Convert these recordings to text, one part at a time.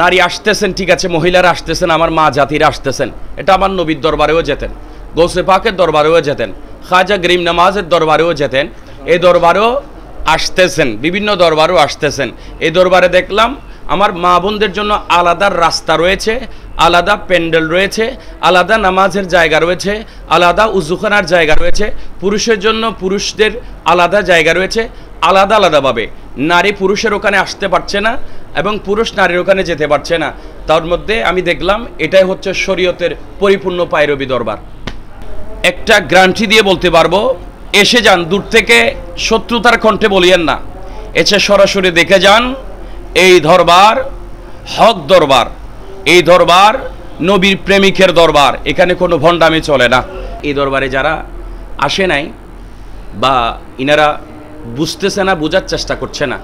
নারী আসতেছেন, ঠিক আছে, মহিলারা আসতেছেন, আমার মা জাতিরা আসতেছেন, এটা আমার নবীর দরবারেও যেতেন, গৌসে পাকের দরবারেও যেতেন, খাজা গরিম নামাজের দরবারেও যেতেন, এই দরবারেও আসতেছেন, বিভিন্ন দরবারেও আসতেছেন। এই দরবারে দেখলাম আমার মা বোনদের জন্য আলাদা রাস্তা রয়েছে, আলাদা প্যান্ডেল রয়েছে, আলাদা নামাজের জায়গা রয়েছে, আলাদা উজুখানার জায়গা রয়েছে, পুরুষের জন্য পুরুষদের আলাদা জায়গা রয়েছে, আলাদা আলাদাভাবে। নারী পুরুষের ওখানে আসতে পারছে না এবং পুরুষ নারীর ওখানে যেতে পারছে না। তার মধ্যে আমি দেখলাম এটাই হচ্ছে শরীয়তের পরিপূর্ণ পায়রবি দরবার। একটা গ্যারান্টি দিয়ে বলতে পারবো, এসে যান, দূর থেকে শত্রুতার কণ্ঠে বলিয়েন না, এসে সরাসরি দেখে যান। এই দরবার হক দরবার, এই দরবার নবীর প্রেমিকের দরবার, এখানে কোনো ভণ্ডামি চলে না। এই দরবারে যারা আসে নাই বা ইনারা বুঝতেছে না, বোঝার চেষ্টা করছে না,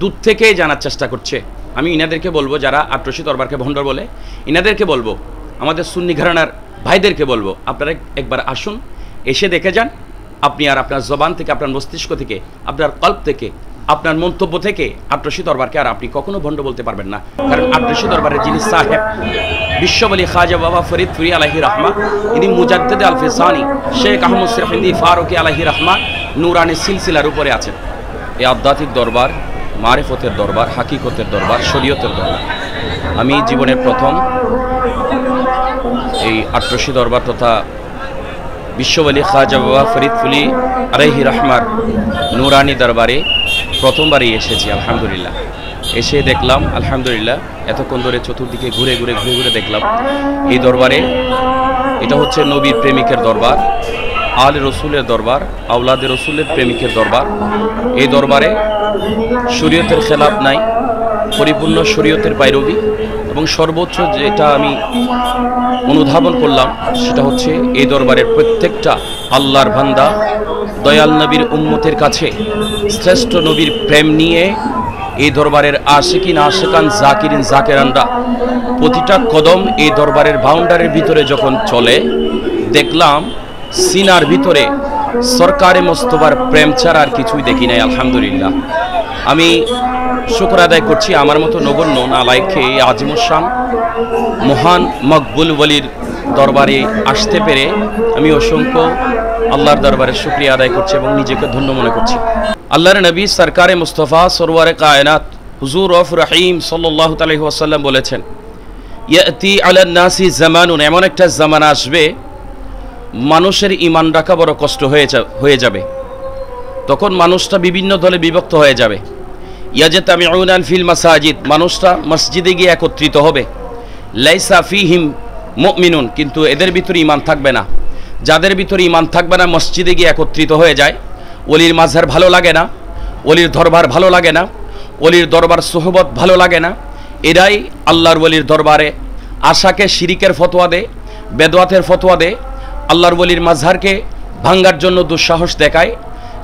দূর থেকেই জানার চেষ্টা করছে, আমি ইনাদেরকে বলবো, যারা আটরশি দরবারকে ভণ্ড বলে, ইনাদেরকে বলবো, আমাদের সুন্নি ঘরানার ভাইদেরকে বলবো, আপনারা একবার আসুন, এসে দেখে যান। আপনি আর আপনার জবান থেকে, আপনার মস্তিষ্ক থেকে, আপনার কল্প থেকে, আপনার মন্তব্য থেকে আটরশি দরবারকে আর আপনি কখনো ভণ্ড বলতে পারবেন না। কারণ আটরশি দরবারের যিনি সাহেব, বিশ্ববলী খাজা বাবা ফরিদ ফুরি আলাইহি রহমান, ইনি মুজাদ্দিদ আল ফিসানি শেখ আহমদ সিরফিন্দি ফারুকি আলাইহি রহমান নুরানি সিলসিলার উপরে আছেন। এই আধ্যাত্মিক দরবার, মারিফতের দরবার, হাকিকতের দরবার, শরীয়তের দরবার। আমি জীবনের প্রথম এই আটরশি দরবার তথা বিশ্ববলী খাজা বাবা ফরিদ ফুলি আলাইহি রহমান নুরানি দরবারে প্রথমবারই এসেছি। আলহামদুলিল্লাহ, এসে দেখলাম আলহামদুলিল্লাহ, এতক্ষণ ধরে চতুর্দিকে ঘুরে ঘুরে দেখলাম এই দরবারে, এটা হচ্ছে নবীর প্রেমিকের দরবার, আল রসুলের দরবার, আওলাদে রসুলের প্রেমিকের দরবার। এই দরবারে শরীয়তের খেলাফ নাই, পরিপূর্ণ শরীয়তের পায়রবি, এবং সর্বোচ্চ যেটা আমি অনুধাবন করলাম সেটা হচ্ছে এই দরবারের প্রত্যেকটা আল্লাহর বান্দা, দয়াল নবীর উম্মতের কাছে শ্রেষ্ঠ নবীর প্রেম নিয়ে এই দরবারের আশিকিন আশিকান জাকিরিন জাকেরানরা প্রতিটা কদম এই দরবারের বাউন্ডারির ভিতরে যখন চলে, দেখলাম সিনার ভিতরে সরকারে মোস্তফার প্রেম ছাড়া আর কিছুই দেখি নাই। আলহামদুলিল্লাহ, আমি শুকর আদায় করছি আমার মতো নগণ্য নালায়েককে এই আজিমুশান মহান মকবুল ওলির দরবারে আসতে পেরে আমি অসংখ্য আল্লাহর দরবারে শুকরিয়া আদায় করছি এবং নিজেকে ধন্য মনে করছি। আল্লাহর নবী সরকারে মুস্তফা সরওয়ারে কায়নাত হুজুর রফ রহিম সাল্লাল্লাহু আলাইহি ওয়াসাল্লাম বলেছেন, ইয়াতি আলান নাসি জামানুন, এমন একটা জামানা আসবে মানুষের ঈমান রাখা বড় কষ্ট হয়ে যাবে। তখন মানুষটা বিভিন্ন দলে বিভক্ত হয়ে যাবে। ইয়াজতামিউনা ফিল মাসাজিদ, মানুষটা মসজিদে গিয়ে একত্রিত হবে। লাইসা ফিহিম মুমিনুন, কিন্তু এদের ভিতরে ঈমান থাকবে না। যাদের ভিতরে ঈমান থাকবে না, মসজিদে গিয়ে একত্রিত হয়ে যায়, ওলির মাঝহার ভালো লাগে না, ওলির দরবার ভালো লাগে না, ওলির দরবার সোহবত ভালো লাগে না, এরাই আল্লাহর ওলির দরবারে আশাকে শিরিকের ফতোয়া দেয়, বেদওয়াতের ফতোয়া দেয়, আল্লাহর ওলির মাঝহারকে ভাঙ্গার জন্য দুঃসাহস দেখায়।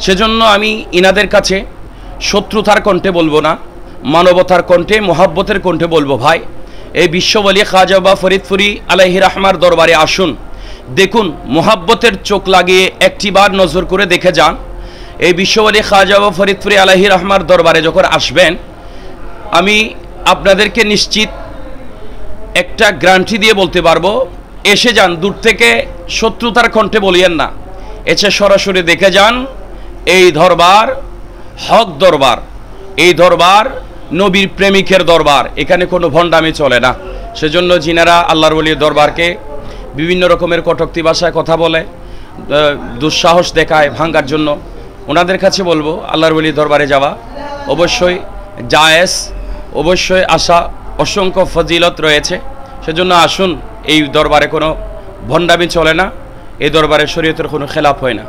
সেজন্য আমি ইনাদের কাছে শত্রুতার কণ্ঠে বলবো না, মানবতার কণ্ঠে, মোহাব্বতের কণ্ঠে বলবো, ভাই এই বিশ্ববলী খাজা বাবা ফরিদ ফুরি আলাইহি রহমার দরবারে আসুন, দেখুন, মোহাব্বতের চোখ লাগিয়ে একটিবার নজর করে দেখে যান। এই বিশ্ববলী খাজা বাবা ফরিদ ফুরি আলাইহি রহমার দরবারে যখন আসবেন, আমি আপনাদেরকে নিশ্চিত একটা গ্যারান্টি দিয়ে বলতে পারবো, এসে যান, দূর থেকে শত্রুতার কণ্ঠে বলিয়েন না, এসে সরাসরি দেখে যান। এই দরবার হক দরবার, এই দরবার নবীর প্রেমিকের দরবার, এখানে কোনো ভণ্ডামি চলে না। সেজন্য যিনারা আল্লাহর ওলির দরবারকে বিভিন্ন রকমের কটূক্তি ভাষায় কথা বলে, দুঃসাহস দেখায় ভাঙ্গার জন্য, ওনাদের কাছে বলবো আল্লাহর ওলির দরবারে যাওয়া অবশ্যই জায়েজ, অবশ্যই আসা অসংখ্য ফজিলত রয়েছে। সেজন্য আসুন, এই দরবারে কোনো ভণ্ডামি চলে না, এই দরবারে শরীয়তের কোনো খেলাফ হয় না।